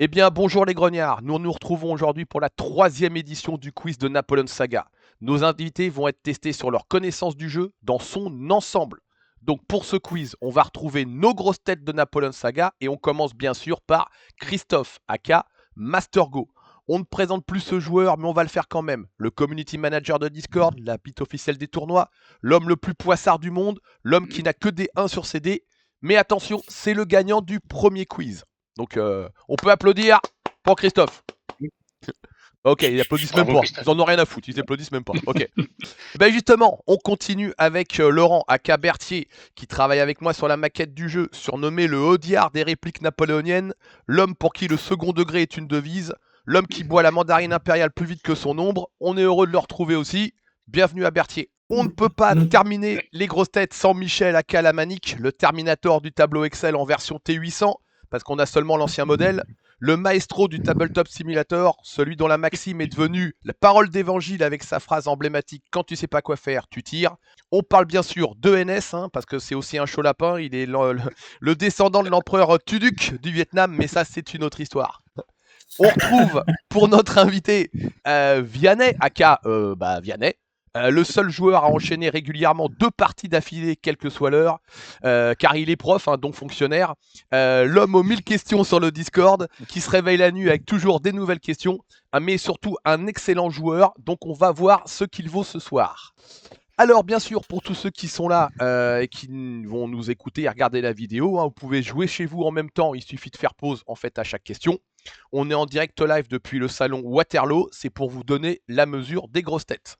Eh bien, bonjour les grognards. Nous nous retrouvons aujourd'hui pour la 3e édition du quiz de Napoleon Saga. Nos invités vont être testés sur leur connaissance du jeu dans son ensemble. Donc pour ce quiz, on va retrouver nos grosses têtes de Napoleon Saga et on commence bien sûr par Christophe, aka Master Go. On ne présente plus ce joueur, mais on va le faire quand même. Le community manager de Discord, la bite officielle des tournois, l'homme le plus poissard du monde, l'homme qui n'a que des 1 sur CD. Mais attention, c'est le gagnant du premier quiz. Donc, on peut applaudir pour Christophe. Ok, ils applaudissent même pas. Ils en ont rien à foutre, ils applaudissent même pas. Ok. Ben justement, on continue avec Laurent, aka Berthier, qui travaille avec moi sur la maquette du jeu, surnommé le Audiard des répliques napoléoniennes, l'homme pour qui le second degré est une devise, l'homme qui boit la mandarine impériale plus vite que son ombre. On est heureux de le retrouver aussi. Bienvenue à Berthier. On ne peut pas terminer les grosses têtes sans Michel, aka la Manique, le Terminator du tableau Excel en version T800, parce qu'on a seulement l'ancien modèle. Le maestro du Tabletop Simulator, celui dont la maxime est devenue la parole d'évangile avec sa phrase emblématique « Quand tu sais pas quoi faire, tu tires ». On parle bien sûr de NS, parce que c'est aussi un chaud lapin, il est le descendant de l'empereur Tuduk du Vietnam, mais ça c'est une autre histoire. On retrouve pour notre invité Vianney, aka Vianney, le seul joueur à enchaîner régulièrement 2 parties d'affilée, quelle que soit l'heure, car il est prof, donc fonctionnaire. L'homme aux 1000 questions sur le Discord, qui se réveille la nuit avec toujours des nouvelles questions, mais surtout un excellent joueur, donc on va voir ce qu'il vaut ce soir. Alors bien sûr, pour tous ceux qui sont là et qui vont nous écouter et regarder la vidéo, vous pouvez jouer chez vous en même temps, il suffit de faire pause en fait à chaque question. On est en direct live depuis le salon Waterloo, c'est pour vous donner la mesure des grosses têtes.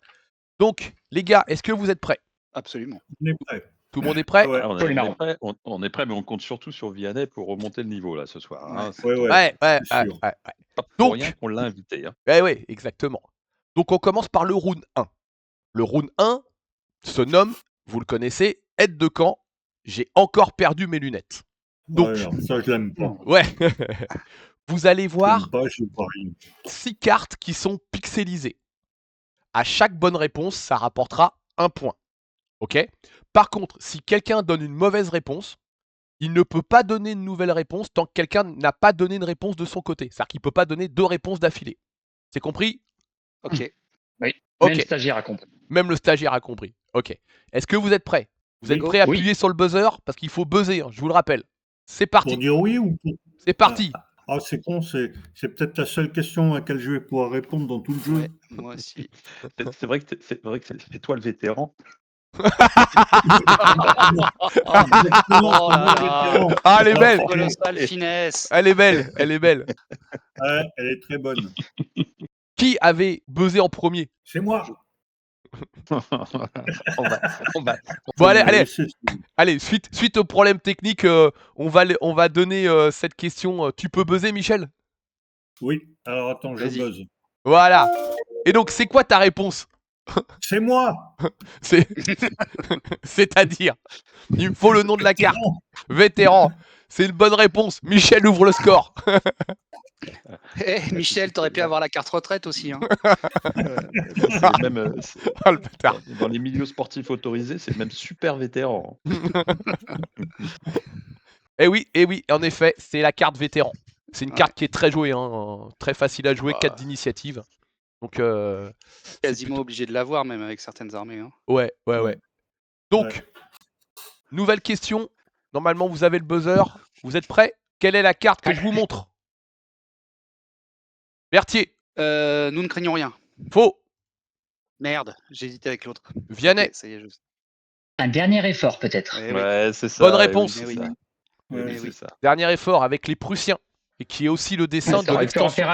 Donc, les gars, est-ce que vous êtes prêts? Absolument. On est prêt. Tout le monde est prêt? Ouais, on est prêt, mais on compte surtout sur Vianney pour remonter le niveau là ce soir. Ouais. Pas pour rien qu'on l'a invité. Oui, exactement. Donc, on commence par le round 1. Le round 1 se nomme, vous le connaissez, aide de camp, j'ai encore perdu mes lunettes. Donc, ça, je l'aime pas. Ouais. Vous allez voir pas, 6 cartes qui sont pixelisées. À chaque bonne réponse, ça rapportera 1 point. Ok? Par contre, si quelqu'un donne une mauvaise réponse, il ne peut pas donner une nouvelle réponse tant que quelqu'un n'a pas donné une réponse de son côté. C'est-à-dire qu'il ne peut pas donner 2 réponses d'affilée. C'est compris? Ok. Oui, Ok. même le stagiaire a compris. Même le stagiaire a compris. Ok. Est-ce que vous êtes prêts? Vous êtes prêts à appuyer sur le buzzer? Parce qu'il faut buzzer, je vous le rappelle. C'est parti. Pour dire oui ou pour... C'est parti. Ah, c'est con, c'est peut-être la seule question à laquelle je vais pouvoir répondre dans tout le jeu. Ouais, moi aussi. C'est vrai que c'est toi le vétéran. Ah, elle est belle. Colossale finesse. Elle est belle. Ouais, elle est très bonne. Qui avait buzzé en premier? C'est moi. Bon, allez, suite au problème technique, on va donner cette question. Tu peux buzzer, Michel? Oui, alors attends, je buzz. Voilà. Et donc, c'est quoi ta réponse? C'est moi. C'est-à-dire, il me faut le nom de la carte. Vétéran. C'est une bonne réponse. Michel ouvre le score. Michel, t'aurais pu avoir la carte retraite aussi. Le bâtard. Dans les milieux sportifs autorisés, c'est même super vétéran. Eh oui, en effet, c'est la carte vétéran. C'est une carte qui est très jouée, très facile à jouer, 4 d'initiative. Donc, quasiment obligé de l'avoir, même avec certaines armées. Ouais. Donc, nouvelle question. Normalement, vous avez le buzzer. Vous êtes prêts? Quelle est la carte que je vous montre? Berthier. Nous ne craignons rien. Faux. Merde, j'ai hésité avec l'autre. Vianney. Ça y est, juste. Un dernier effort, peut-être. Ouais, c'est ça. Bonne réponse. C'est ça. Dernier effort avec les Prussiens. Et qui est aussi le dessin de l'extension.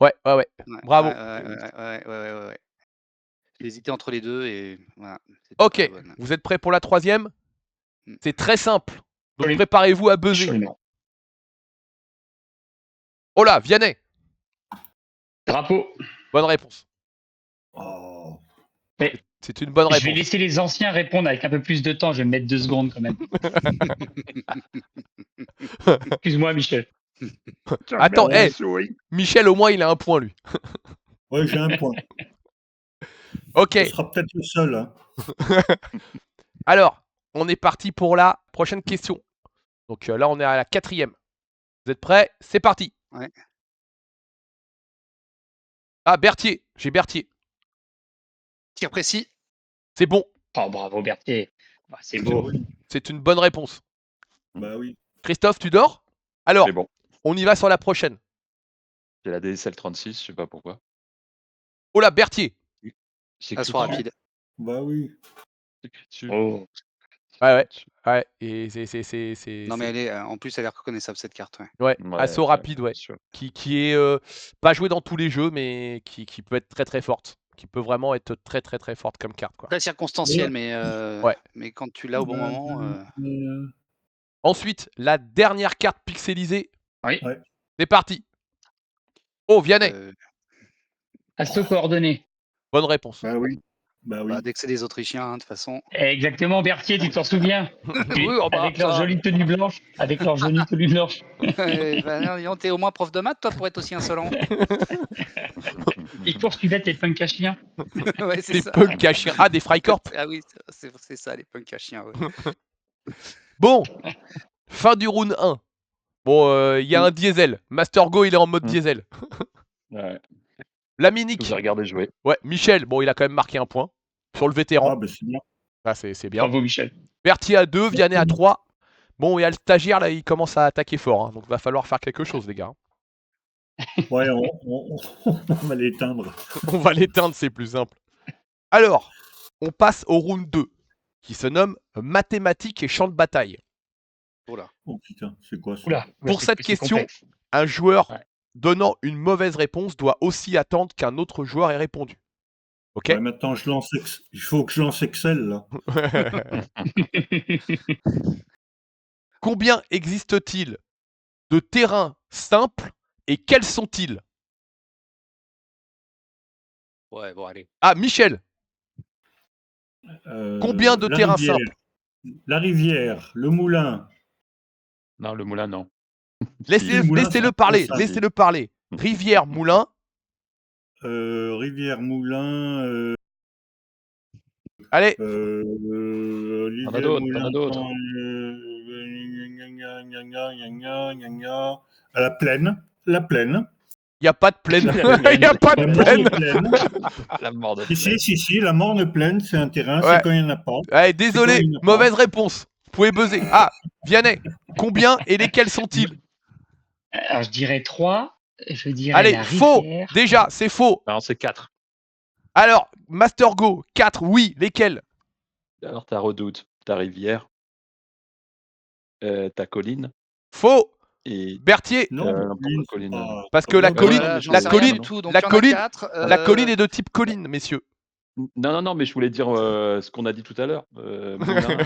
Ouais. Bravo. Ouais. J'ai hésité entre les deux et voilà. Ok, vous êtes prêts pour la 3e? C'est très simple. Donc préparez-vous à buzzer. Oh là, Vianney. Drapeau. Bonne réponse. Oh. C'est une bonne réponse. Je vais laisser les anciens répondre avec un peu plus de temps. Je vais me mettre 2 secondes quand même. Excuse-moi, Michel. Attends, Michel, au moins, il a 1 point, lui. Ouais, j'ai 1 point. Ok. Ce sera peut-être le seul. Alors, on est parti pour la prochaine question. Donc là, on est à la 4e. Vous êtes prêts? C'est parti. Ah, Berthier. J'ai Berthier. Tir précis. C'est bon. Oh, bravo, Berthier. Bah, c'est C'est beau. bon. C'est une bonne réponse. Bah oui. Christophe, tu dors? Alors, C'est bon. on y va sur la prochaine. C'est la DSL 36, je sais pas pourquoi. Oh là, Berthier. C'est Ah, écrit soit dessus. rapide. Bah oui. C'est écrit dessus. Oh. Ouais. Ouais, et c'est. Non, mais elle est, en plus, elle est reconnaissable cette carte. Ouais. Ouais, Ouais, assaut rapide, ouais. sûr. Qui est pas joué dans tous les jeux, mais qui peut être très très forte. Qui peut vraiment être très très très forte comme carte, quoi. Très circonstanciel, Ouais. mais quand tu l'as au bon moment. Ensuite, la dernière carte pixelisée. Oui. Ouais. C'est parti. Oh, Vianney. Assaut coordonné. Bonne réponse. Bah oui. Bah oui. Bah, dès que c'est des Autrichiens, hein, de toute façon. Exactement, Berthier, tu t'en souviens? Oui, oh, bah, Avec leur ça. jolie tenue blanche. Avec leur jolie tenue blanche. Bah, non, t'es au moins prof de maths, toi, pour être aussi insolent. Ils poursuivaient les punks à chiens. Ouais, c'est Des ça. punks à chiens. Ah, des Freikorps. Ah oui, c'est ça, les punks à chiens. Ouais. Bon, fin du round 1. Bon, il y a un diesel. Master Go, il est en mode diesel. Ouais. La Je Minique. vous ai regardé jouer. Ouais, Michel, bon, il a quand même marqué un point. Sur le vétéran. Ah bah c'est bien. Ah, c'est bien. Bravo, Michel. Berthier à 2, Vianney à 3. Bon, et à le stagiaire, là, il commence à attaquer fort. Hein, donc, il va falloir faire quelque chose, les gars. Ouais, on va l'éteindre. On va l'éteindre, c'est plus simple. Alors, on passe au round 2, qui se nomme mathématiques et champ de bataille. Voilà. Oh putain, c'est quoi ça? Oula. Pour c'est- cette c'est question, complexe. un joueur Ouais. donnant une mauvaise réponse doit aussi attendre qu'un autre joueur ait répondu. Ok. Ouais, maintenant, il faut que je lance Excel, là. Combien existe-t-il de terrains simples et quels sont-ils? Ouais, bon, allez. Ah, Michel, combien de La terrains rivière. simples? La rivière, le moulin. Non, le moulin, non. Laissez-le Moulin, laissez-le c'est parler, ça. laissez-le parler. Rivière, moulin. Rivière, moulin. Allez, T'en as Rivière, d'autres, moulin. t'en as d'autres. À la plaine. La plaine. il n'y a pas de plaine. plaine. Il n'y a pas La de morne plaine. plaine. La mort de Si, la morne plaine, c'est un terrain, Ouais. c'est quand il n'y en a pas. Allez, désolé, C'est quoi, il y en a mauvaise réponse. Vous pouvez buzzer. Ah, Vianney, combien et lesquels sont-ils? Alors, je dirais 3. Je dirais Allez, la faux. rivière. Déjà, c'est faux. Non, c'est 4. Alors, Master Go, 4, oui, lesquels? Alors, ta redoute, ta rivière, ta colline Faux. et Berthier, Non, n'importe oui, quoi, c'est colline. pas- parce pas que la bien. colline, Voilà, je j'en la sais rien colline, du tout. Donc, la il y en a colline, 4. la colline est de type colline, messieurs. Non, mais je voulais dire ce qu'on a dit tout à l'heure. Moulin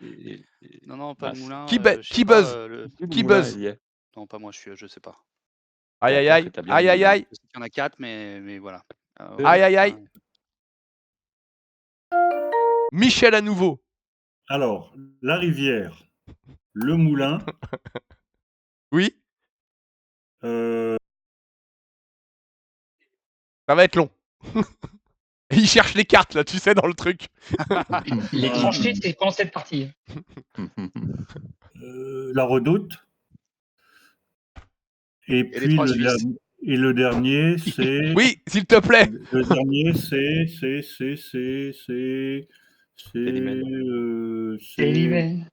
et Non, pas le Mas. moulin. Qui je sais qui pas, buzz? Qui Moulin, buzz? il y est. Non, pas moi, je sais pas. Aïe, aïe, T'as aïe. fait ta bien Aïe, aïe, moulin. aïe. Je sais qu'il y en a 4, mais voilà. Aïe, aïe, aïe. Michel à nouveau. Alors, la rivière, le moulin, Oui, euh, ça va être long. Il cherche les cartes, là, tu sais, dans le truc. Les tranchées, c'est pendant cette partie. la redoute. Et les puis trois Suisses. le dernier, c'est. Oui, s'il te plaît. Le dernier, c'est. Télimène.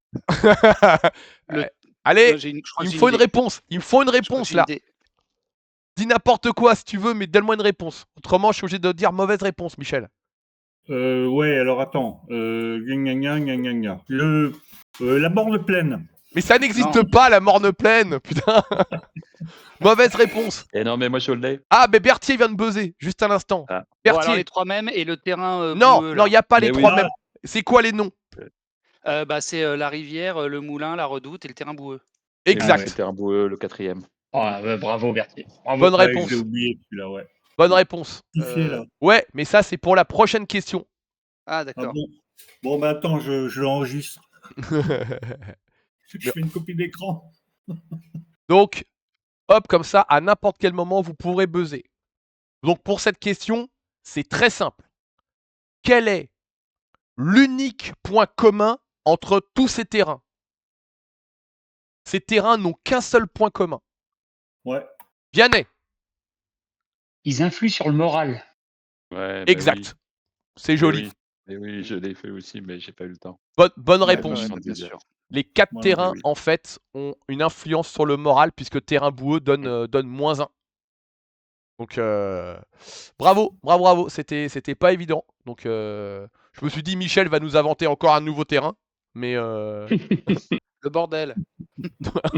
Allez, Je crois il me que j'ai faut une idée. réponse. Il me faut une Je crois que réponse, j'ai là. une idée. Dis n'importe quoi si tu veux, mais donne-moi une réponse. Autrement, je suis obligé de dire mauvaise réponse, Michel. Ouais, alors attends. La borne pleine. Mais ça n'existe Non. pas, la morne pleine, putain. Mauvaise réponse. Et non, mais moi, je l'ai. Ah, mais Berthier vient de buzzer, juste à l'instant. Ah. Bon, Berthier. alors les 3 mêmes et le terrain. Non, boueux, non, il n'y a pas les Mais oui. 3 mêmes. C'est quoi les noms? Bah, c'est la rivière, le moulin, la redoute et le terrain boueux. Exact. C'était un boueux, le 4e. Oh, bravo, Berthier. Bravo. Bonne Ouais, réponse. j'ai oublié celui-là, ouais. Bonne réponse. Qui c'est, là? Ouais, mais ça, c'est pour la prochaine question. Ah, Ah d'accord. bon? Bon, bah attends, je l'enregistre. Je fais une copie d'écran. Donc, hop, comme ça, à n'importe quel moment, vous pourrez buzzer. Donc, pour cette question, c'est très simple. Quel est l'unique point commun entre tous ces terrains? Ces terrains n'ont qu'un seul point commun. Ouais. Vianney. Ils influent sur le moral. Ouais, Exact. C'est joli. Oui, je l'ai fait aussi, mais j'ai pas eu le temps. Bonne Ouais, réponse. ouais, Bien Bien sûr. Les 4 Ouais, terrains, oui. en fait, ont une influence sur le moral puisque terrain boueux donne -1. Donc, bravo. C'était pas évident. Donc, je me suis dit, Michel va nous inventer encore un nouveau terrain. Mais. Le bordel.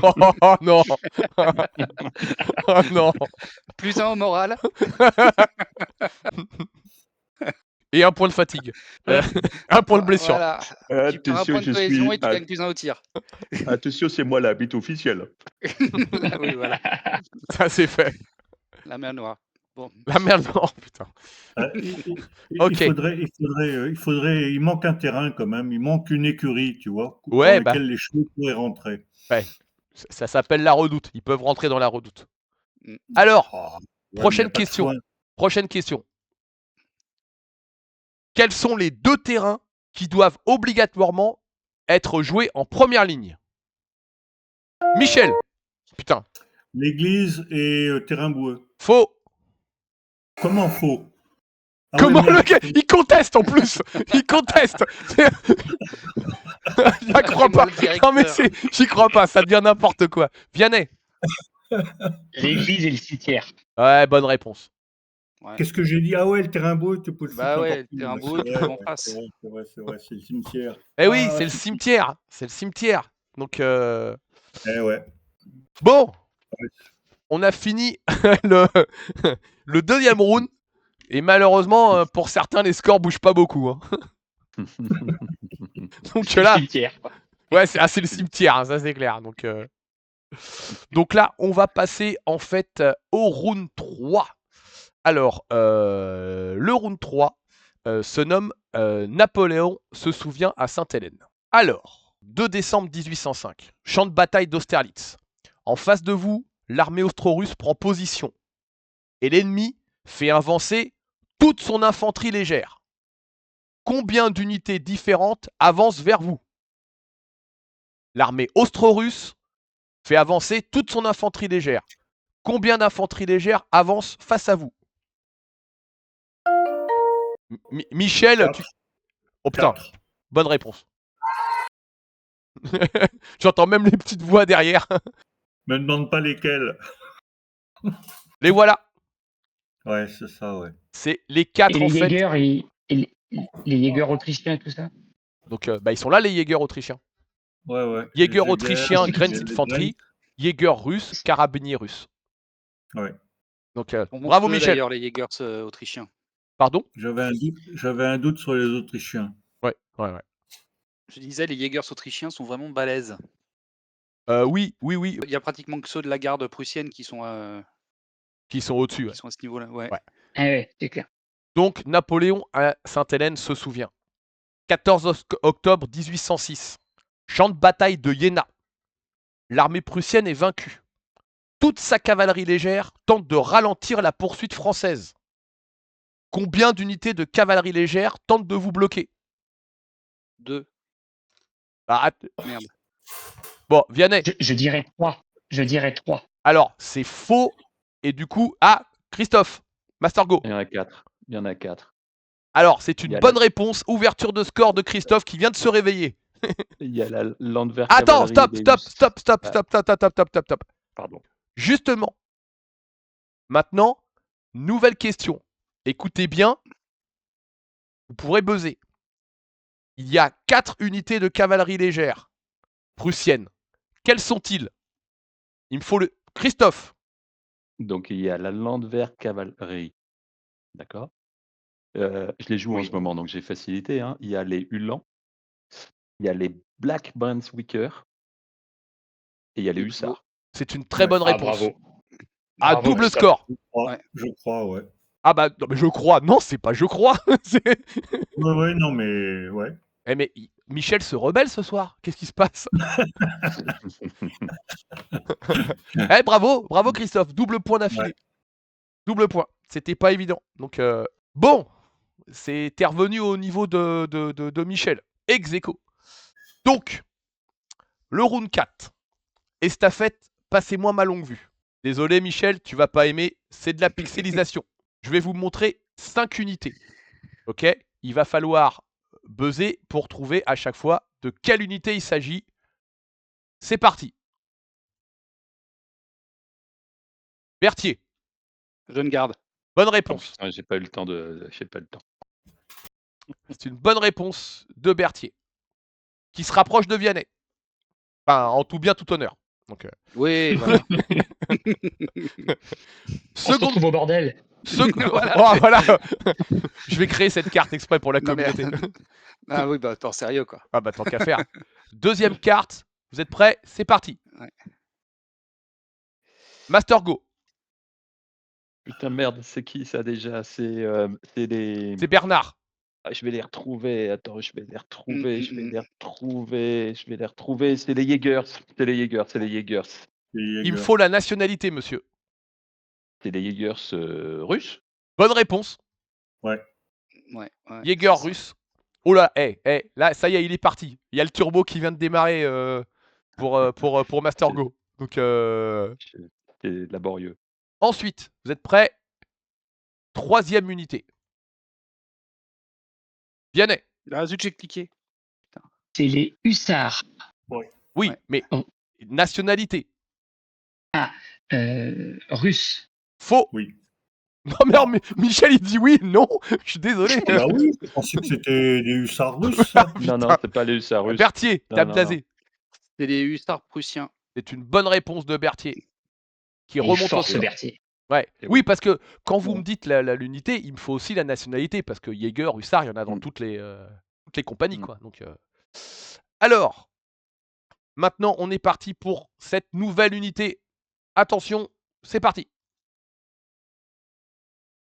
Oh non. Oh non. +1 au moral. Et un point de fatigue. Un point de blessure. Voilà. Tu perds un Attention, point de cohésion et tu gagnes +1 au tir. Attention, c'est moi l'arbitre officiel. Oui, voilà. Ça, c'est fait. La mer noire. Bon. La merde, non, putain. Ok. Il manque un terrain quand même. Il manque une écurie, tu vois, Ouais, dans laquelle les chevaux pourraient rentrer. Ouais. Ça s'appelle la redoute. Ils peuvent rentrer dans la redoute. Mm. Alors, Ah, ouais, prochaine mais y a pas de question. choix. Prochaine question. Quels sont les 2 terrains qui doivent obligatoirement être joués en première ligne? Michel. Putain. L'église et terrain boueux. Faux. Comment faux? Ah Comment ouais, le merde. gars il conteste en plus. Il conteste. J'y crois C'est moi pas. le directeur. Non mais j'y crois pas. Ça devient n'importe quoi. Vianney. L'église et le cimetière. Ouais, bonne réponse. Ouais. Qu'est-ce que j'ai dit? Ah ouais, le terrain boueux, tu peux le Bah foutre ouais, n'importe le où. terrain Ouais, boueux, c'est tu vrai, peux en ouais, face. c'est vrai, c'est le cimetière. Eh oui, Ah, c'est le c'est- cimetière. C'est le cimetière. Donc, Eh ouais. bon. On a fini le, le 2e round. Et malheureusement, pour certains, les scores bougent pas beaucoup. Hein. Donc Le là, cimetière. ouais, c'est le cimetière, hein, ça c'est clair. Donc là, on va passer en fait au round 3. Alors, le round 3 se nomme Napoléon se souvient à Sainte-Hélène. Alors, 2 décembre 1805, champ de bataille d'Austerlitz. En face de vous, l'armée austro-russe prend position. Et l'ennemi fait avancer toute son infanterie légère. Combien d'unités différentes avancent vers vous? L'armée austro-russe fait avancer toute son infanterie légère. Combien d'infanterie légère avance face à vous? Michel, tu... Oh putain, 4. bonne réponse. J'entends même les petites voix derrière. Me demande pas lesquels. Les voilà. Ouais, c'est ça, ouais. C'est les Et 4 les en fait. Jägers, les Jägers autrichiens et tout ça. Donc ils sont là les Jägers autrichiens. Ouais. Jägers Les autrichiens, Jägers, Grenz les Infanterie. Jägers russes, carabiniers russes. Ouais. Donc On bravo montre Michel. d'ailleurs les Jägers autrichiens. Pardon? J'avais un doute sur les Autrichiens. Ouais. Je disais, les Jägers autrichiens sont vraiment balèzes. Oui. Il y a pratiquement que ceux de la garde prussienne qui sont Qui sont au-dessus. à ce niveau-là. Ouais. Ouais. Ah ouais, c'est clair. Donc Napoléon à Sainte-Hélène se souvient. 14 octobre 1806. Champ de bataille de Iéna. L'armée prussienne est vaincue. Toute sa cavalerie légère tente de ralentir la poursuite française. Combien d'unités de cavalerie légère tentent de vous bloquer? 2. Ah, Merde. bon, Vianney. Je dirais 3. Je dirais 3. Alors, c'est faux. Et du coup, Christophe, Mastergo. Il y en a 4. Il y en a 4. Alors, c'est une Il y a bonne réponse. Ouverture de score de Christophe qui vient de se réveiller. Il y a la Landwehr Attends, cavalerie stop. Pardon. Justement, maintenant, nouvelle question. Écoutez bien, vous pourrez buzzer. Il y a 4 unités de cavalerie légère prussienne. Quels sont-ils? Il me faut le... Christophe. Donc il y a la Landwehr cavalerie. D'accord. Je les joue en ce moment, donc j'ai facilité. Hein. Il y a les Uhlans. Il y a les Black Brunswicker. Et il y a les hussards. C'est une très bonne Ah, réponse. bravo. À Bravo, double Christophe. score. Je crois, ouais. Ah bah, non, mais je crois. Non, c'est pas je crois. Ouais, non, mais ouais. Eh mais Michel se rebelle ce soir. Qu'est-ce qui se passe? Eh bravo Christophe. Double point d'affilée. Ouais. Double point. C'était pas évident. Donc bon, c'était revenu au niveau de Michel. Ex aequo. Donc, le round 4. Estafette, passez-moi ma longue vue. Désolé Michel, tu vas pas aimer, c'est de la pixelisation. Je vais vous montrer 5 unités. Ok? Il va falloir buzzer pour trouver à chaque fois de quelle unité il s'agit. C'est parti. Berthier, Jeune garde. bonne Oh, réponse. putain, j'ai pas eu le temps de. J'ai pas eu le temps. C'est une bonne réponse de Berthier, qui se rapproche de Vianney. Enfin, en tout bien, tout honneur. Donc, Oui, voilà. On se seconde, retrouve au bordel. Voilà. Oh, voilà. Je vais créer cette carte exprès pour la Non, mais- communauté. Ah oui, bah attends, sérieux quoi. Ah bah tant qu'à faire. Deuxième carte, vous êtes prêts? C'est parti. Ouais. Master Go, Putain, merde, c'est qui ça déjà? C'est les. c'est Bernard. Ah, je vais les retrouver. Attends, je vais les retrouver. Je vais mm. les retrouver. Je vais les retrouver. C'est les Jaegers. C'est les Jaegers. C'est les Jaegers. Il me faut la nationalité, monsieur. C'est les Jaegers russes. Bonne réponse. Ouais, Jäger c'est ça. russe. Oh là, là, ça y est, il est parti. Il y a le turbo qui vient de démarrer pour Master Go. Donc, C'est laborieux. ensuite, vous êtes prêts? Troisième unité. Vianney. Ah zut, j'ai cliqué. C'est les hussards. Oui, Ouais. mais Oh. nationalité. Russes. Faux. Oui. Non, mais Michel, il dit oui, non. Je suis désolé. Bah oui, je pensais que c'était des hussards russes. Ça. Non, non, c'est pas les hussards russes. Berthier, Non, t'as non, blasé. C'est les hussards prussiens. C'est une bonne réponse de Berthier. Qui Il remonte au force score. Berthier. Ouais. Et Oui, parce que quand vous Bon. me dites l'unité, il me faut aussi la nationalité, parce que Jaeger, Hussard, il y en a dans toutes les compagnies, Mm. quoi. Donc, alors, maintenant, on est parti pour cette nouvelle unité. Attention, c'est parti.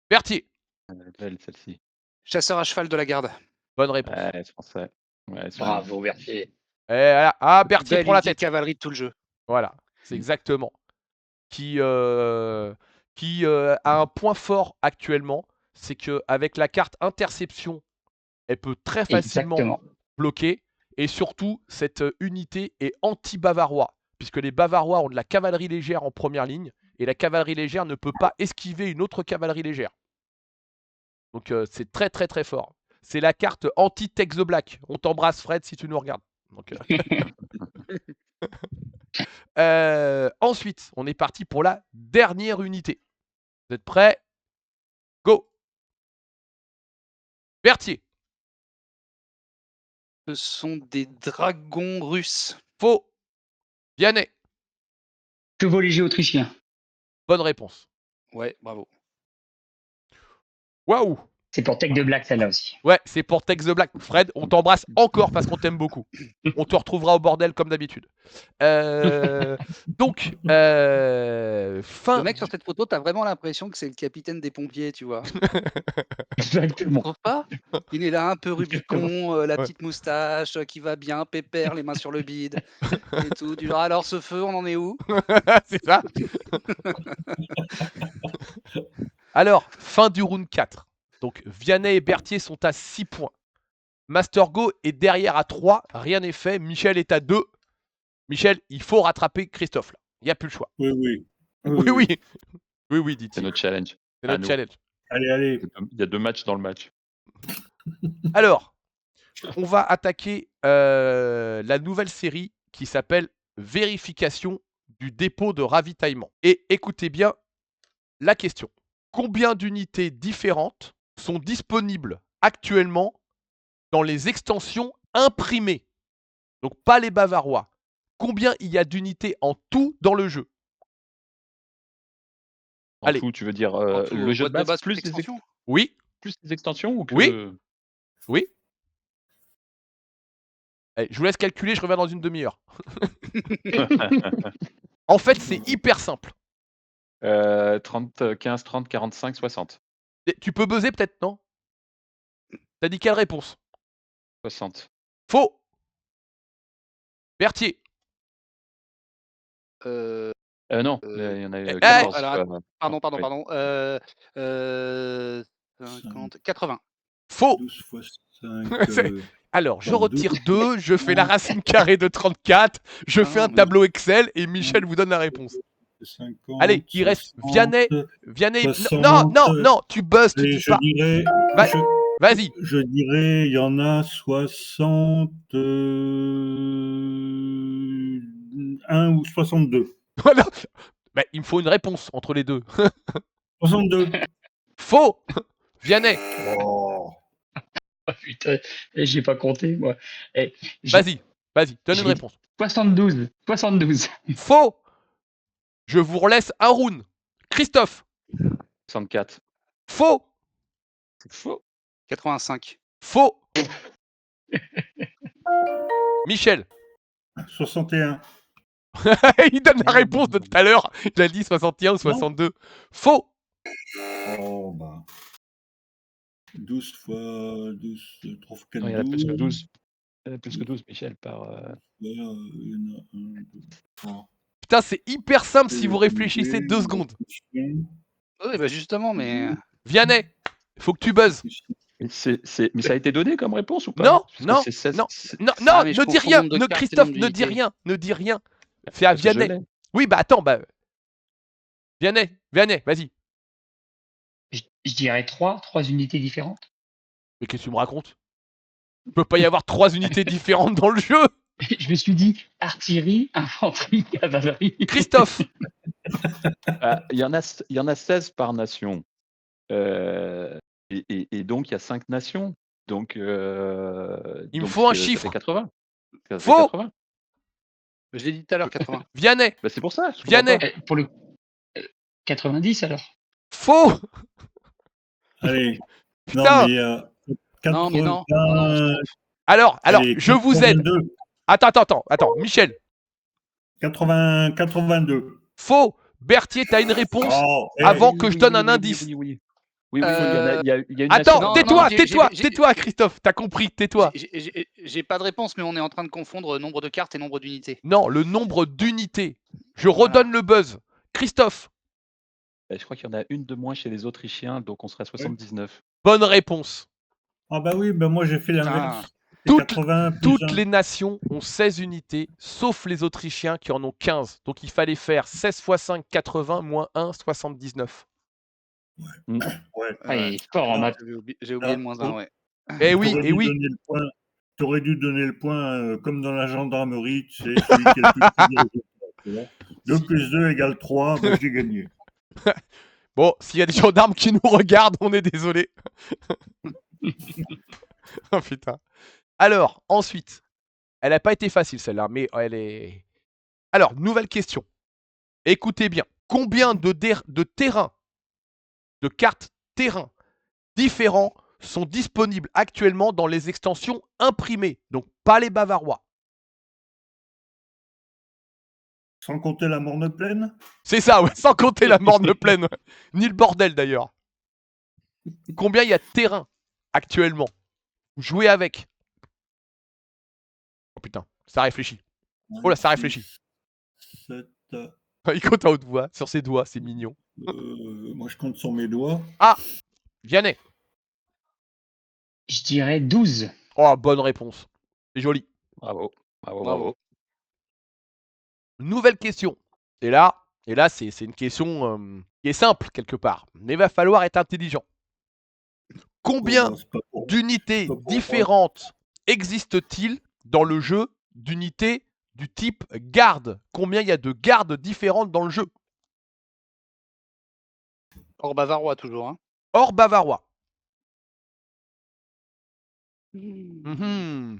Berthier, Elle est belle celle-ci. Chasseur à cheval de la garde. bonne réponse. Ouais, c'est français. Ouais, c'est Bravo, Berthier. Berthier Belle prend la unité de tête. cavalerie de tout le jeu. Voilà, c'est Mm. exactement. Qui a un point fort actuellement, c'est qu'avec la carte interception, elle peut très facilement Exactement. bloquer. Et surtout, cette unité est anti-bavarois, puisque les Bavarois ont de la cavalerie légère en première ligne, et la cavalerie légère ne peut pas esquiver une autre cavalerie légère. Donc c'est très très très fort. C'est la carte anti-Tex the Black. On t'embrasse Fred si tu nous regardes. Donc, ensuite, on est parti pour la dernière unité. Vous êtes prêts? Go! Berthier, Ce sont des dragons russes. faux. Vianney, Chevaux légers autrichiens. bonne réponse. Ouais, bravo. Waouh! C'est pour Tech de Black, celle-là aussi. Ouais, c'est pour Tex the Black. Fred, on t'embrasse encore parce qu'on t'aime beaucoup. On te retrouvera au bordel comme d'habitude. Donc, fin. Le mec sur cette photo, t'as vraiment l'impression que c'est le capitaine des pompiers, tu vois. Tu Exactement. trouves pas? Il est là un peu Rubicon, la petite moustache, qui va bien, pépère, les mains sur le bide et tout. Du genre, alors ce feu, on en est où? C'est ça. Alors, fin du round 4. Donc, Vianney et Berthier sont à 6 points. Master Go est derrière à 3. Rien n'est fait. Michel est à 2. Michel, il faut rattraper Christophe. Là. Il n'y a plus le choix. Oui. Oui, C'est dit-il. notre challenge. C'est notre nous. challenge. Allez. Il y a 2 matchs dans le match. Alors, on va attaquer la nouvelle série qui s'appelle Vérification du dépôt de ravitaillement. Et écoutez bien la question. Combien d'unités différentes sont disponibles actuellement dans les extensions imprimées? Donc pas les Bavarois. Combien il y a d'unités en tout dans le jeu? En Allez. tout, tu veux dire En tout, le jeu de boîte base plus extension. Oui, plus les extensions ou que oui. Allez, je vous laisse calculer, je reviens dans une demi-heure. En fait, c'est hyper simple. 30, 15, 30, 45, 60. Et tu peux buzzer peut-être, non? T'as dit quelle réponse? 60. Faux. Berthier. Non, il y en a Eh, 14. alors, Pardon. Oui. 50, 80. Faux. 12 fois 5. Alors, je 32. retire 2, je fais la racine carrée de 34, je fais un mais- tableau Excel et Michel vous donne la réponse. 50, Allez, il reste 60, Vianney. Vianney. 60, Non, tu buzzes, tu et dis je pas. dirais, Va- Vas-y. je dirais, il y en a 61 ou 62. Voilà. Bah, il me faut une réponse entre les deux. 62. Faux. Vianney. Oh. Oh, putain, j'ai pas compté, moi. Eh, j'ai- Vas-y, donne une j'ai- réponse. 72. 72. Faux. Je vous relaisse un round. Christophe. 64. Faux. C'est faux. 85. Faux. Michel. 61. Il donne la réponse de tout à l'heure. Il a dit 61 ou 62. Faux. Oh, bah. 12 fois 12, 3 fois 4, Non, il y en a plus que 12. 12. Il y en a plus que 12, Michel, par. Il y en a 1, 2, 3. Putain, c'est hyper simple si vous réfléchissez 2 secondes. Oui, bah justement, mais. Vianney. Faut que tu buzzes. Mais ça a été donné comme réponse ou pas? Non, Parce que non, c'est 16 non. c'est- Non, Ah, non, mais je ne dis confonds rien. nombre de Ne, cartes et Christophe, nombre ne dis d'unités. rien. Ne dis rien. C'est à parce que je Vianney. l'ai. Oui, bah attends, bah. Vianney, vas-y. Je dirais 3 unités différentes. Mais qu'est-ce que tu me racontes? Il peut pas y avoir 3 unités différentes dans le jeu. Je me suis dit artillerie, infanterie, cavalerie. Christophe. Ah, il y en a 16 par nation. Et donc, il y a 5 nations. Donc, Il me donc, faut un ça fait chiffre. 80. Ça fait Faux. 80. Je l'ai dit tout à l'heure, 80. Vianney. Bah, c'est pour ça. je comprends Vianney. pas. Pour le 90 alors. Faux. Allez. Non, Putain. mais il y a Non, mais non. 80, Non, non, Alors, allez, je vous aide. 82. Attends. Michel. 82. Faux. Berthier, t'as une réponse Oh, avant Oui, que je oui, donne oui, un oui, indice. Oui, il y a une Attends, nation. Non, tais-toi, non, tais-toi, Christophe. T'as compris, tais-toi. J'ai pas de réponse, mais on est en train de confondre nombre de cartes et nombre d'unités. Non, le nombre d'unités. Je redonne le buzz. Christophe. Je crois qu'il y en a une de moins chez les Autrichiens, donc on serait à 79. Bonne réponse. Ah bah oui, bah moi j'ai fait l'inverse. C'est Toutes- 80 plus Toutes 1. les nations ont 16 unités, sauf les Autrichiens qui en ont 15. Donc il fallait faire 16 x 5, 80, moins 1, 79. Ouais. Ah, il est fort en maths. J'ai oublié le moins 1, ouais. Eh oui, T'aurais eh dû oui. donner le point. T'aurais dû donner le point comme dans la gendarmerie, tu sais, celui qui a le plus de résultats, tu vois. 2 plus 2 égale 3, bah, j'ai gagné. Bon, s'il y a des gendarmes qui nous regardent, on est désolé. Oh putain. Alors, ensuite, elle n'a pas été facile celle-là, mais elle est... Alors, nouvelle question. Écoutez bien. Combien de terrains, de cartes terrain différents sont disponibles actuellement dans les extensions imprimées? Donc, pas les Bavarois. Sans compter la morne pleine. C'est ça, ouais, sans compter la morne pleine. Ouais. Ni le bordel d'ailleurs. Combien il y a de terrain actuellement? Jouer avec. Oh putain, ça réfléchit. Oh là, ça réfléchit. 7, Il compte à haute voix, sur ses doigts, c'est mignon. moi je compte sur mes doigts. Vianney. Je dirais 12. Oh, bonne réponse. C'est joli. Bravo. Bravo. Nouvelle question. Et là c'est une question qui est simple quelque part. Mais il va falloir être intelligent. Combien Oh, c'est pas pour- d'unités pas pour moi. différentes existe-t-il dans le jeu d'unités du type garde? Combien il y a de gardes différentes dans le jeu? Hors bavarois, toujours. Hein. Hors bavarois. Mmh.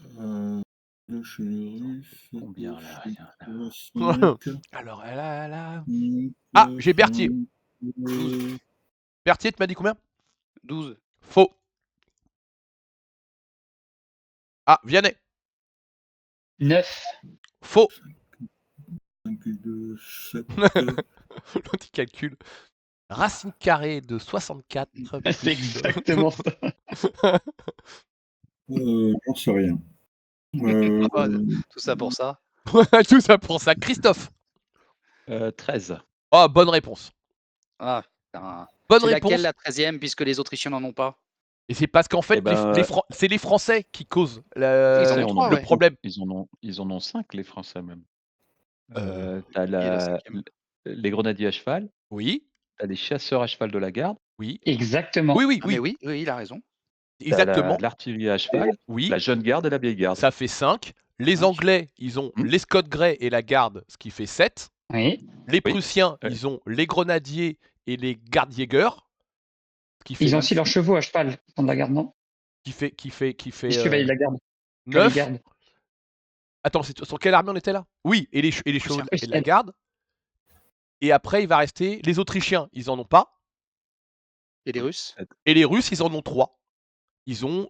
Mhm. Deux chez les Russes. Combien, là, il y en a? 5, Alors, elle a... 5, Ah, j'ai Berthier. 5, Berthier, tu m'as dit combien? 12. Faux. Ah, Vianney. 9. Faux. 5, 2, 7. L'autre il calcule. Racine carrée de 64. C'est exactement ça. J'en sais rien. Ah, tout ça pour ça. Tout ça pour ça. Christophe. 13. Oh, bonne réponse. Ah, putain. Bonne C'est réponse. laquelle la 13e, puisque les Autrichiens n'en ont pas? Et c'est parce qu'en fait, Eh ben, c'est les Français qui causent Ils en ont le trois, ouais. problème. Ils en ont 5, les Français même. T'as Qui est le 5e? les grenadiers à cheval, Oui, t'as les chasseurs à cheval de la garde, oui. Exactement. Oui, oui, Ah mais oui, oui, il a raison. t'as exactement. l'artillerie à cheval, Oui, la jeune garde et la vieille garde. ça fait 5. Les 5. Anglais, ils ont Mmh. les Scott Grey et la garde, ce qui fait 7. Oui. Les Oui. Prussiens, Ouais. ils ont les Grenadiers et les Gardjäger, ce qui fait, Ils ont aussi leurs chevaux à cheval dans la garde, non? qui fait, Les chevaliers de la garde. Chevaliers 9. garde. Attends, sur quelle armée on était là? Oui, et les Prussiens. chevaliers de la Prussienne. garde. Et après, il va rester les Autrichiens, ils en ont pas. Et les Russes? Et les Russes, ils en ont 3. Ils ont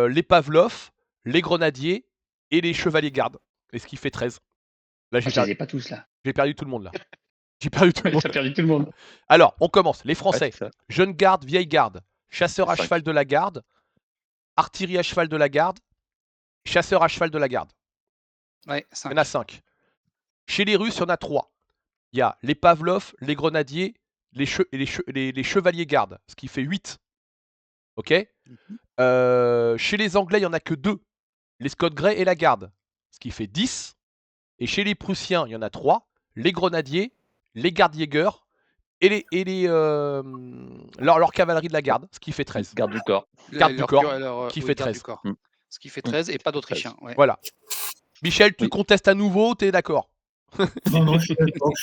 les Pavlov, les Grenadiers et les Chevaliers garde. Et ce qui fait 13. Là, Je les ai pas tous là. j'ai perdu tout le monde là. J'ai perdu tout le monde. T'as perdu tout le monde. Alors, on commence. Les Ouais, Français. c'est ça. Jeune garde, vieille garde. Chasseur à Cinq. cheval de la garde. Artillerie à cheval de la garde. Chasseur à cheval de la garde. Ouais, Il y en a 5. Chez les Russes, il y en a 3. Il y a les Pavlov, les Grenadiers, les Chevaliers gardes, ce qui fait 8. Ok. Chez les Anglais, il n'y en a que 2. Les Scott Grey et la garde, ce qui fait 10. Et chez les Prussiens, il y en a 3. Les Grenadiers, les Gardjäger et leur cavalerie de la garde, ce qui fait 13. Garde du corps. Garde du corps, qui fait garde 13. du corps. Mmh. Ce qui fait 13 et pas d'Autrichiens. Ouais. Voilà. Michel, tu Oui. contestes à nouveau, t'es d'accord? Non, je suis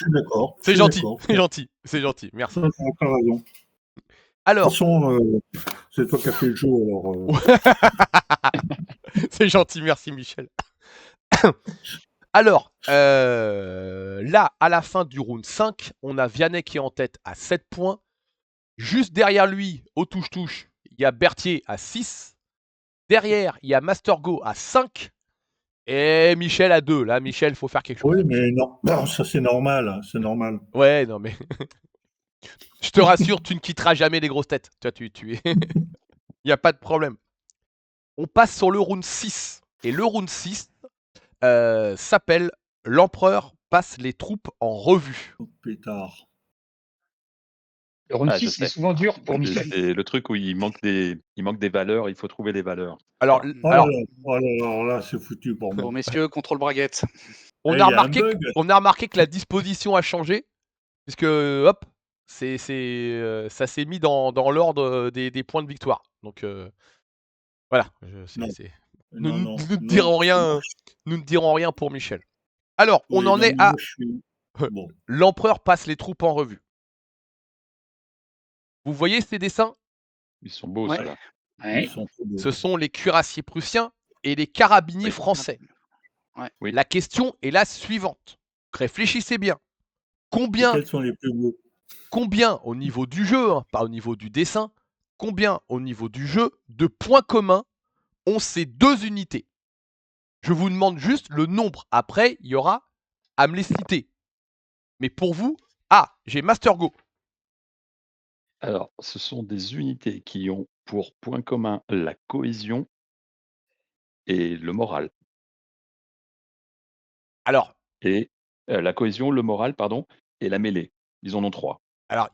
d'accord. C'est Je suis gentil, d'accord. c'est gentil, c'est gentil, merci. Ça, t'as raison. De Alors, toute façon, c'est toi qui as fait le jeu, alors. c'est gentil, merci Michel. Alors, là, à la fin du round 5, on a Vianney qui est en tête à 7 points. Juste derrière lui, au touche-touche, il y a Berthier à 6. Derrière, il y a Mastergo à 5. Et Michel à 2. Là, Michel, il faut faire quelque chose. Oui, mais non, ça c'est normal, hein, c'est normal. Ouais, non, mais. Je te rassure, tu ne quitteras jamais les grosses têtes. Tu es. Il n'y a pas de problème. On passe sur le round 6. Et le round 6 s'appelle L'empereur passe les troupes en revue. Oh, pétard. Le round Ah, je 6, c'est sais. souvent dur pour Michel. C'est le truc où il manque des valeurs, il faut trouver les valeurs. Alors, Oh là là, alors là, c'est foutu pour moi. Bon, messieurs, contrôle braguette. on, Eh, a y a un remarqué bug. on a remarqué que la disposition a changé. Puisque, hop, ça s'est mis dans l'ordre des points de victoire. Donc, voilà. Non. Nous Non, ne dirons rien. Nous ne dirons rien pour Michel. Alors, on en est à Bon. l'empereur passe les troupes en revue. Vous voyez ces dessins? Ils sont beaux, Ouais. ceux-là. Ouais. Ils sont trop beaux. Ce sont les cuirassiers prussiens et les carabiniers Oui. français. Ouais. Oui. La question est la suivante. Réfléchissez bien. Combien, Quels sont les plus beaux? combien au niveau du jeu, hein, pas au niveau du dessin, combien au niveau du jeu de points communs ont ces deux unités? Je vous demande juste le nombre. Après, il y aura à me les citer. Mais pour vous, j'ai Master Go. Alors, ce sont des unités qui ont pour point commun la cohésion et le moral. Alors, Et la cohésion, le moral, pardon, et la mêlée. Ils en ont 3.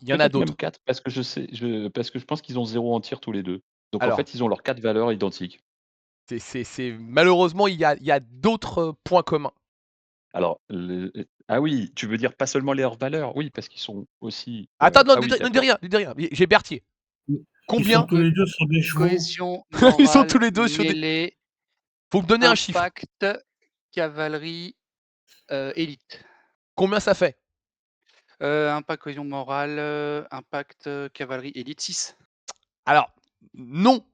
il y en a d'autres. Même 4, parce que parce que je pense qu'ils ont 0 en tir tous les deux. Donc Alors. en fait, ils ont leurs 4 valeurs identiques. Malheureusement, il y a d'autres points communs. Alors, ah oui, tu veux dire pas seulement leurs valeurs? Oui, parce qu'ils sont aussi. Attends, non, ah oui, ne dis rien, ne dis rien. J'ai Berthier. Ils Combien? sont tous les deux sur des chevaux. Cohésion, Ils sont morale, tous les deux sur des. mêlée, Faut me donner un chiffre. impact, cavalerie, élite. Combien ça fait? Impact, cohésion morale, impact, cavalerie, élite, 6. Alors, non.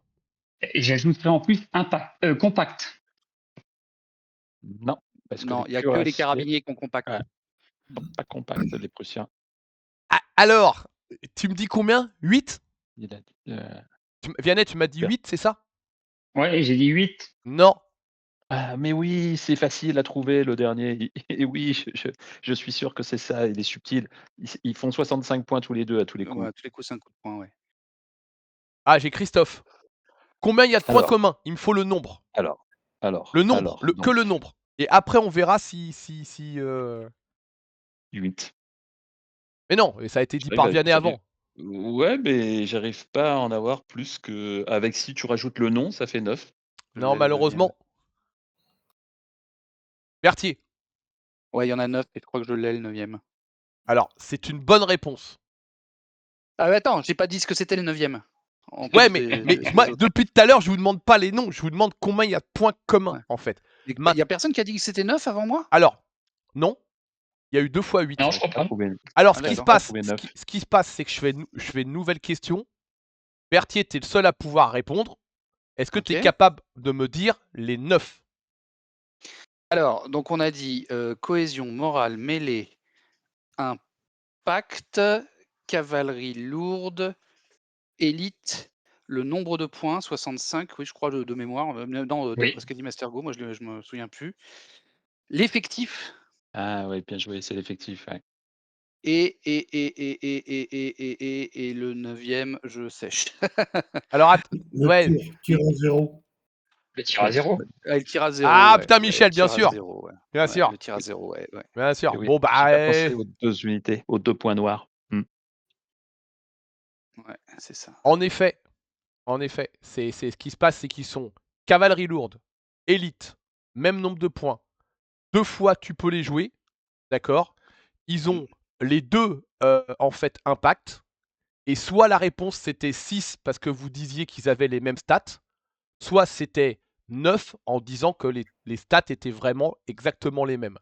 Et j'ajouterais en plus compact. Non, parce que Non, les il n'y a que les cuirassiers carabiniers qui ont compact. Ouais. sont pas compacts, les Prussiens. Alors, tu me dis combien? 8? Il a dit, Vianney, tu m'as dit 8, c'est ça? Ouais, j'ai dit 8. Non. Ah, mais oui, c'est facile à trouver le dernier. Et oui, je suis sûr que c'est ça, il est subtil. Ils font 65 points tous les deux à tous les coups. Ouais, tous les coups, 5 coups de poing, ouais. Ah, j'ai Christophe. Combien il y a de points Alors. communs? Il me faut le nombre. Alors, Le nombre, que donc, le nombre. Et après, on verra si 8. Mais non, ça a été dit par Vianney avant. Ouais, mais j'arrive pas à en avoir plus que. Avec si tu rajoutes le nom, ça fait 9. Non, malheureusement. Berthier. Ouais, il y en a 9 et je crois que je l'ai le 9e. Alors, c'est une bonne réponse. Ah mais attends, j'ai pas dit ce que c'était le 9e. Ouais, mais moi, depuis tout à l'heure, je vous demande pas les noms, je vous demande combien il y a de points communs, en fait. Il y a personne qui a dit que c'était 9 avant moi? Alors, non, il y a eu 2 fois 8. Non, je crois pas. Alors, Ah, ce qui se d'accord. passe, ce qui se passe, c'est que je fais une nouvelle question. Berthier, tu es le seul à pouvoir répondre. Est-ce que tu es Ok. capable de me dire les 9? Alors, donc on a dit cohésion, morale, mêlée, impact, cavalerie lourde, élite, le nombre de points, 65, oui, je crois, de mémoire. Non, Oui. d'après ce qu'a dit Mastergo, moi je me souviens plus. L'effectif Ah ouais, bien joué, c'est l'effectif. Ouais. et le 9e, je sèche. Alors, Le ouais. tir à 0. Le tir à 0. Ah, il tire à 0. Ah, ouais, putain, ouais, Michel, il bien tire à sûr. 0, ouais. Bien Ouais, sûr. le tir à 0, ouais. Bien sûr. Et oui, Bon, bah. j'ai pas pensé aux 2 unités, aux 2 points noirs. Ouais, c'est ça. En effet, c'est ce qui se passe, c'est qu'ils sont cavalerie lourde, élite, même nombre de points. 2 fois, tu peux les jouer, d'accord? Ils ont les 2, en fait, impact. Et soit la réponse, c'était 6 parce que vous disiez qu'ils avaient les mêmes stats, soit c'était 9 en disant que les stats étaient vraiment exactement les mêmes.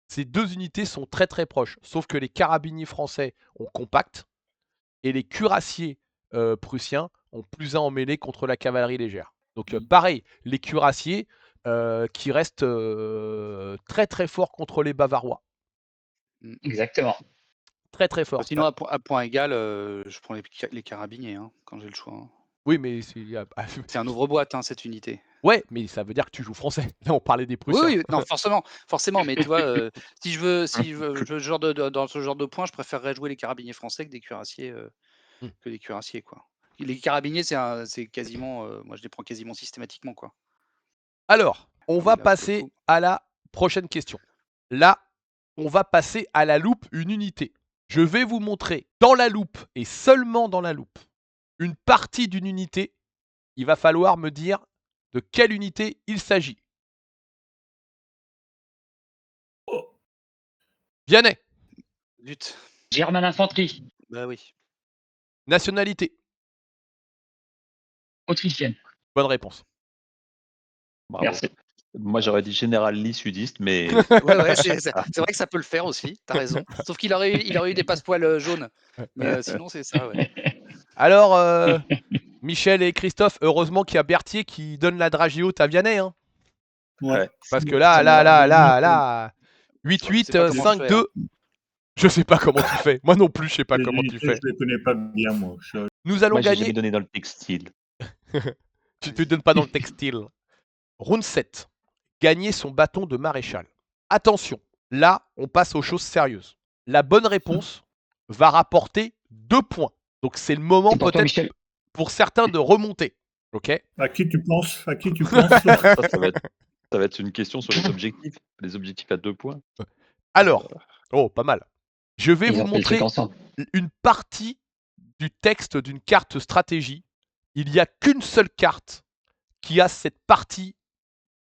Ces 2 unités sont très très proches, sauf que les carabiniers français ont compact et les cuirassiers prussiens ont plus 1 en mêlée contre la cavalerie légère. Donc pareil, les cuirassiers qui restent très très forts contre les Bavarois. Exactement. Très très forts. Sinon, à point égal, je prends les carabiniers hein, quand j'ai le choix. Hein. Oui, mais C'est un ouvre-boîte, hein, cette unité. Ouais, mais ça veut dire que tu joues français. Là, on parlait des Prussiens. Oui, non, forcément, mais tu vois, si je veux dans ce genre de point, je préférerais jouer les carabiniers français que des cuirassiers, quoi. Les carabiniers, c'est quasiment, moi je les prends quasiment systématiquement, quoi. Alors, on va Là, pour le passer coup. à la prochaine question. Là, on va passer à la loupe une unité. Je vais vous montrer dans la loupe et seulement dans la loupe une partie d'une unité. Il va falloir me dire de quelle unité il s'agit. Vianney. Lutte. German Infanterie. Bah oui. Nationalité. Autrichienne. Bonne réponse. Bravo. Merci. Moi, j'aurais dit général Lee sudiste, mais. Ouais, c'est vrai que ça peut le faire aussi, t'as raison. Sauf qu'il aurait eu des passepoils jaunes. Mais sinon, c'est ça, ouais. Alors, Michel et Christophe, heureusement qu'il y a Berthier qui donne la dragée haute à Vianney. Hein. Ouais. Parce que là, 8-8, Je sais pas comment 5-2. Je sais pas comment tu fais. Moi non plus, je sais pas comment tu fais. Je les connais pas bien, moi. Nous allons Moi, j'ai gagner. jamais donné dans le textile. Tu te donnes pas dans le textile. Round 7. Gagner son bâton de maréchal. Attention, là, on passe aux choses sérieuses. La bonne réponse va rapporter 2 points. Donc c'est le moment peut-être pour certains de remonter. Ok ? À qui tu penses Ça va être une question sur les objectifs. Les objectifs à 2 points. Alors, pas mal. Je vais Ils vous ont fait le truc montrer ensemble. une partie du texte d'une carte stratégie. Il n'y a qu'une seule carte qui a cette partie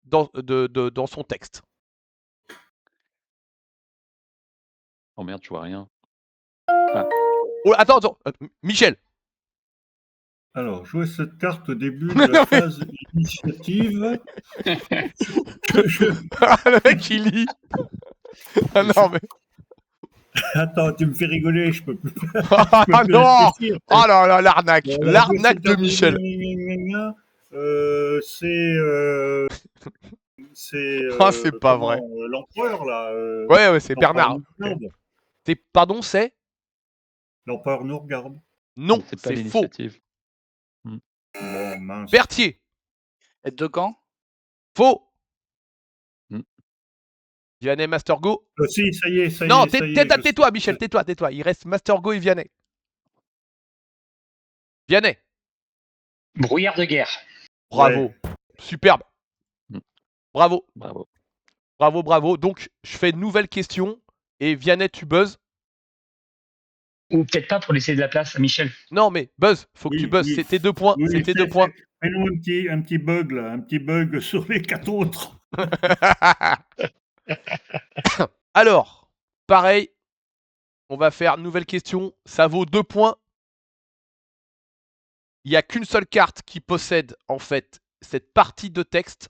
dans son texte. Oh merde, tu vois rien. Oh, attends, Michel. Alors, jouer cette carte au début de la phase initiative. Le mec, il lit. Ah non, mais. Attends, tu me fais rigoler, je peux plus. Ah non. Oh là là, l'arnaque. L'arnaque de Michel. C'est pas vrai. L'empereur, là. Ouais, c'est Bernard. Pardon, c'est l'empereur nous regarde. Non, c'est faux. Bon, mince. Berthier. Aide de camp. Faux. Vianney, Mastergo. Si, ça y est, ça y est. Non, tais-toi, Michel, tais-toi. Il reste Mastergo et Vianney. Vianney. Brouillard de guerre. Bravo. Ouais. Superbe. Bravo. Bravo. Donc, je fais une nouvelle question. Et Vianney, tu buzzes. Ou peut-être pas pour laisser de la place à Michel. Non, mais buzz, faut que tu buzzes. Oui. C'était 2 points. C'était 2 points. Fais-nous un petit bug, là. Un petit bug sur les 4 autres. Alors, pareil, on va faire une nouvelle question. Ça vaut 2 points. Il n'y a qu'une seule carte qui possède, en fait, cette partie de texte.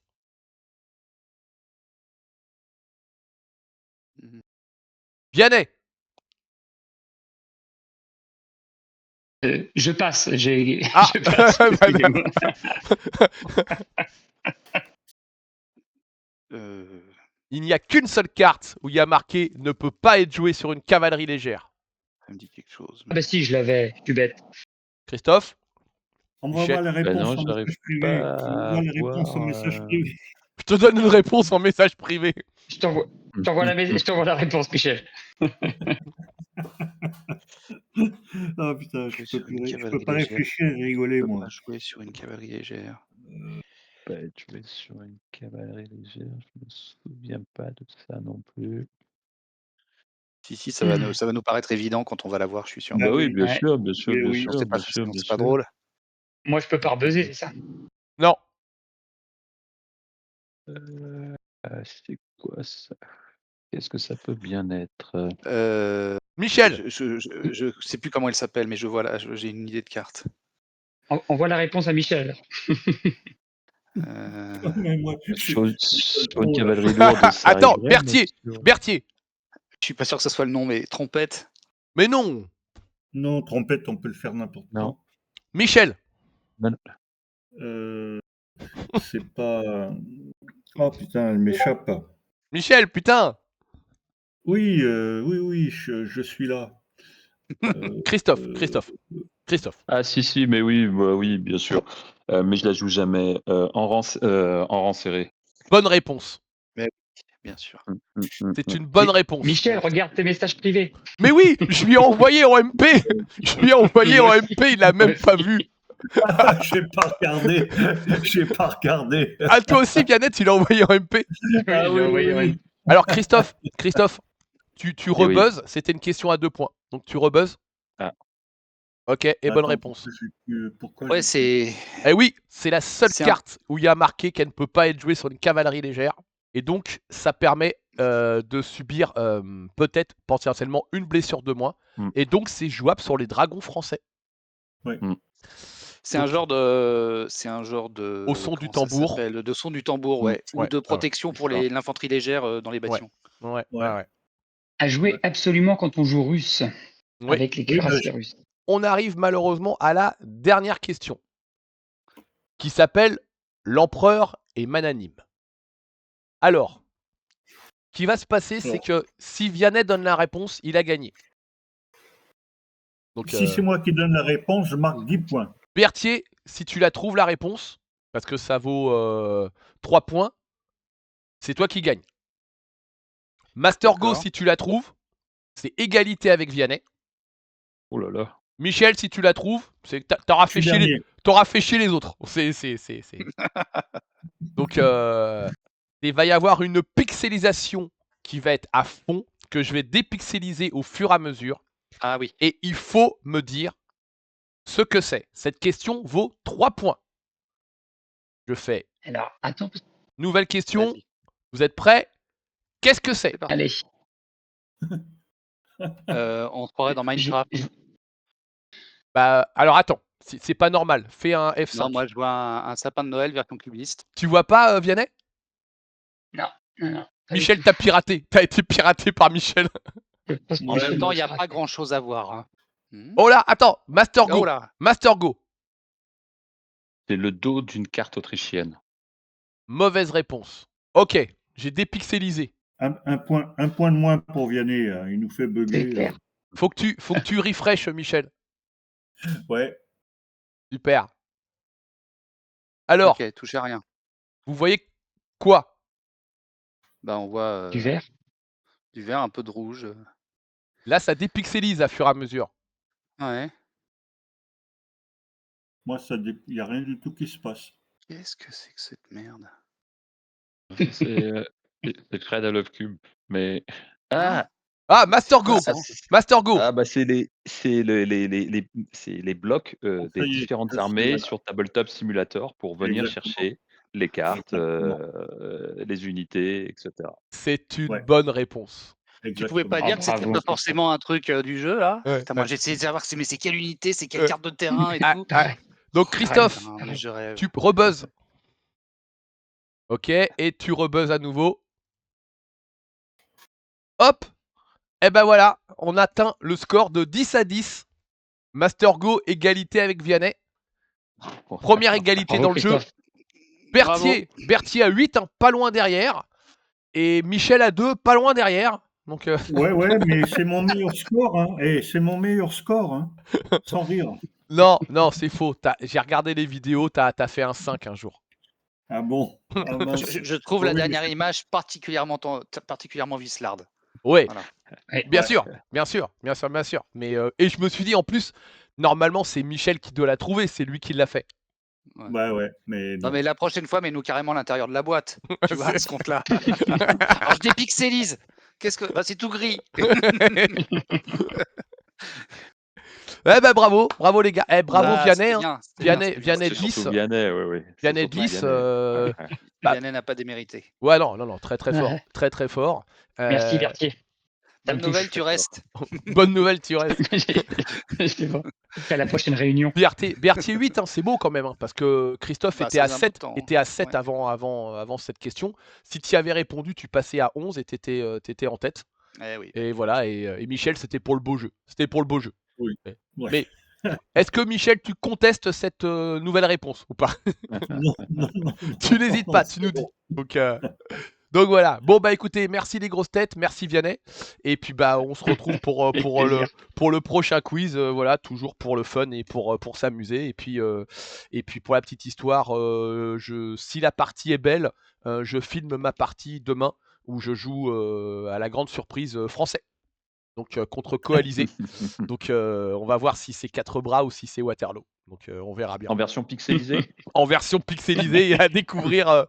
Vianney. Je passe. Ah. Je passe. Excusez-moi. Il n'y a qu'une seule carte où il y a marqué « Ne peut pas être joué sur une cavalerie légère ». Ça me dit quelque chose. Ah bah si, je l'avais. Je suis bête. Christophe. Envoie-moi la réponse non, en j'arrive message privé. pas Envoie à la réponse en voir, message privé. Je te donne une réponse en message privé. Je t'envoie la réponse, Michel. Ah putain, je Sur une peux cavalerie pas légère. réfléchir et rigoler, On peut moi. pas jouer sur une cavalerie légère. Pas être joué sur une cavalerie légère, je me souviens pas de ça non plus. Si, ça va nous paraître évident quand on va la voir, je suis sûr. Bah Bah oui, oui. bien Ouais. sûr, bien sûr, Oui, bien oui. sûr, C'est pas, bien sûr, bien c'est pas sûr. drôle. Moi, je peux pas rebuzzer, c'est ça? Non. C'est quoi ça? Qu'est-ce que ça peut bien être? Michel. Je sais plus comment elle s'appelle, mais je vois là, j'ai une idée de carte. Envoie la réponse à Michel. Mais moi, Sur une drôle. cavalerie lourde, ça Attends, arriverait, Berthier. mais sur- Berthier. Je suis pas sûr que ce soit le nom, mais trompette. Mais non. Non, trompette, on peut le faire n'importe Non. quand. Michel. C'est pas. Oh putain, elle m'échappe. Michel, putain. Oui, je suis là. Christophe. Ah si, mais oui, bah, oui, bien sûr. Mais je la joue jamais en rang serré. Bonne réponse. Bien sûr. C'est une bonne réponse. Michel, regarde tes messages privés. Mais oui, je lui ai envoyé en MP. Je lui ai envoyé en MP, il l'a même pas vu. J'ai pas regardé. J'ai pas regardé. Ah, toi aussi, Vianney, tu l'as envoyé en MP. Ah oui, oui. Alors, Christophe, tu rebuzzes. C'était une question à 2 points. Donc, tu rebuzzes. Ah. Ok, et bonne Attends, réponse. Pourquoi Ouais, c'est. Eh oui, c'est la seule C'est un- carte où il y a marqué qu'elle ne peut pas être jouée sur une cavalerie légère. Et donc, ça permet de subir peut-être potentiellement une blessure de moins. Et donc, c'est jouable sur les dragons français. C'est un genre de. Au son du comment ça tambour. s'appelle De son du tambour, ouais. Ouais, Ou de protection pour l'infanterie légère dans les bâtiments. Ouais. À jouer absolument quand on joue russe. Ouais. Avec les cuirassiers russes. On arrive malheureusement à la dernière question, qui s'appelle l'empereur est magnanime. Alors, ce qui va se passer, c'est que si Vianney donne la réponse, il a gagné. Donc, si c'est moi qui donne la réponse, je marque 10 points. Berthier, si tu la trouves la réponse, parce que ça vaut 3 points, c'est toi qui gagne. Master Go, si tu la trouves, c'est égalité avec Vianney. Oh là là. Michel, si tu la trouves, t'auras fait chier les autres. Donc, il va y avoir une pixelisation qui va être à fond, que je vais dépixeliser au fur et à mesure. Ah oui. Et il faut me dire ce que c'est. Cette question vaut 3 points. Je fais. Alors, attends. Nouvelle question. Vas-y. Vous êtes prêts? Qu'est-ce que c'est? Allez. On se croirait dans Minecraft. Bah, alors attends, c'est pas normal. Fais un F5. Non, moi je vois un sapin de Noël version cubiste. Tu vois pas, Vianney? Non. Michel, t'as piraté. T'as été piraté par Michel. En même temps, il n'y a pas grand chose à voir. Hein. Oh là, attends, Master Go. Oh là. Master Go. C'est le dos d'une carte autrichienne. Mauvaise réponse. Ok, j'ai dépixelisé. Un point de moins pour Vianney, hein. Il nous fait bugger. Faut que tu refresh, Michel. Ouais. Super. Alors. Ok, touchez à rien. Vous voyez quoi? Bah, on voit. Du vert. Du vert, un peu de rouge. Là, ça dépixelise à fur et à mesure. Ouais. Moi, il n'y a rien du tout qui se passe. Qu'est-ce que c'est que cette merde? C'est Cred à Love Cube. Mais. Ah, Master Go. Master Go. Ah bah c'est les blocs des différentes armées sur Tabletop Simulator pour venir chercher les cartes, les unités, etc. C'est une bonne réponse. Tu pouvais pas Exactement. dire que c'était bravo. pas forcément un truc du jeu là. Ouais, Putain, moi ouais. j'ai essayé de savoir mais c'est quelle unité, c'est quelle Ouais. carte de terrain et Ah, tout. Donc Christophe, Putain, mais je rêve. tu rebuzzes. Ok, et tu rebuzzes à nouveau. Hop. Et ben voilà, on atteint le score de 10-10. Master Go, égalité avec Vianney. Première égalité Bravo, dans le jeu. Christophe. Berthier à 8, hein, pas loin derrière. Et Michel à 2, pas loin derrière. Donc, Ouais, mais c'est mon meilleur score. Hein. C'est mon meilleur score. Hein. Sans rire. non, c'est faux. J'ai regardé les vidéos, t'as fait un 5 un jour. Ah bon? Ah, mince. Je trouve la Oui, mais dernière image particulièrement vislarde. Ouais, Voilà. bien Ouais. sûr. Mais, et je me suis dit, en plus, normalement, c'est Michel qui doit la trouver, c'est lui qui l'a fait. Ouais, mais Non non. mais la prochaine fois, mets-nous carrément l'intérieur de la boîte. Tu vois, ce compte-là. Alors je dépixelise. Qu'est-ce que. Bah, c'est tout gris. Eh ben bravo les gars. Bravo Ah, Vianney. c'était hein. bien, c'était bien, c'était bien. Vianney C'est 10. surtout Vianney, oui. Vianney 10. bah- Vianney n'a pas démérité. Ouais, non, très fort. Ouais. Très fort. Merci, Berthier. Ça Bonne me touche. nouvelle, tu restes. Bonne nouvelle, tu restes. Je sais pas. À la prochaine réunion. Berthier 8, hein, c'est beau quand même, hein, parce que Christophe Bah, était à c'est 7, important, était à 7 ouais. avant cette question. Si tu y avais répondu, tu passais à 11 et t'étais en tête. Eh oui. Et voilà, et Michel, c'était pour le beau jeu. Oui. Mais- Ouais. Mais est-ce que Michel, tu contestes cette nouvelle réponse ou pas? Non. Tu n'hésites pas, tu nous dis. Donc voilà. Bon bah écoutez, merci les grosses têtes, merci Vianney. Et puis bah on se retrouve pour le prochain quiz. Voilà, toujours pour le fun et pour s'amuser. Et puis pour la petite histoire, si la partie est belle, je filme ma partie demain où je joue à la grande surprise français. Donc contre Coalisé. Donc on va voir si c'est 4 bras ou si c'est Waterloo. Donc on verra bien. En version pixelisée. En version pixelisée et à découvrir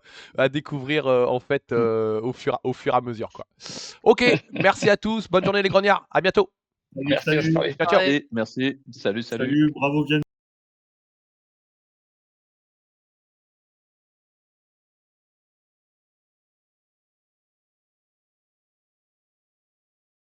en fait au fur et à mesure quoi. Ok, merci à tous, bonne journée les grognards, à bientôt. Salut, Merci, salut. Oscar. Ciao. Et merci. Salut. Salut, bravo Vianney.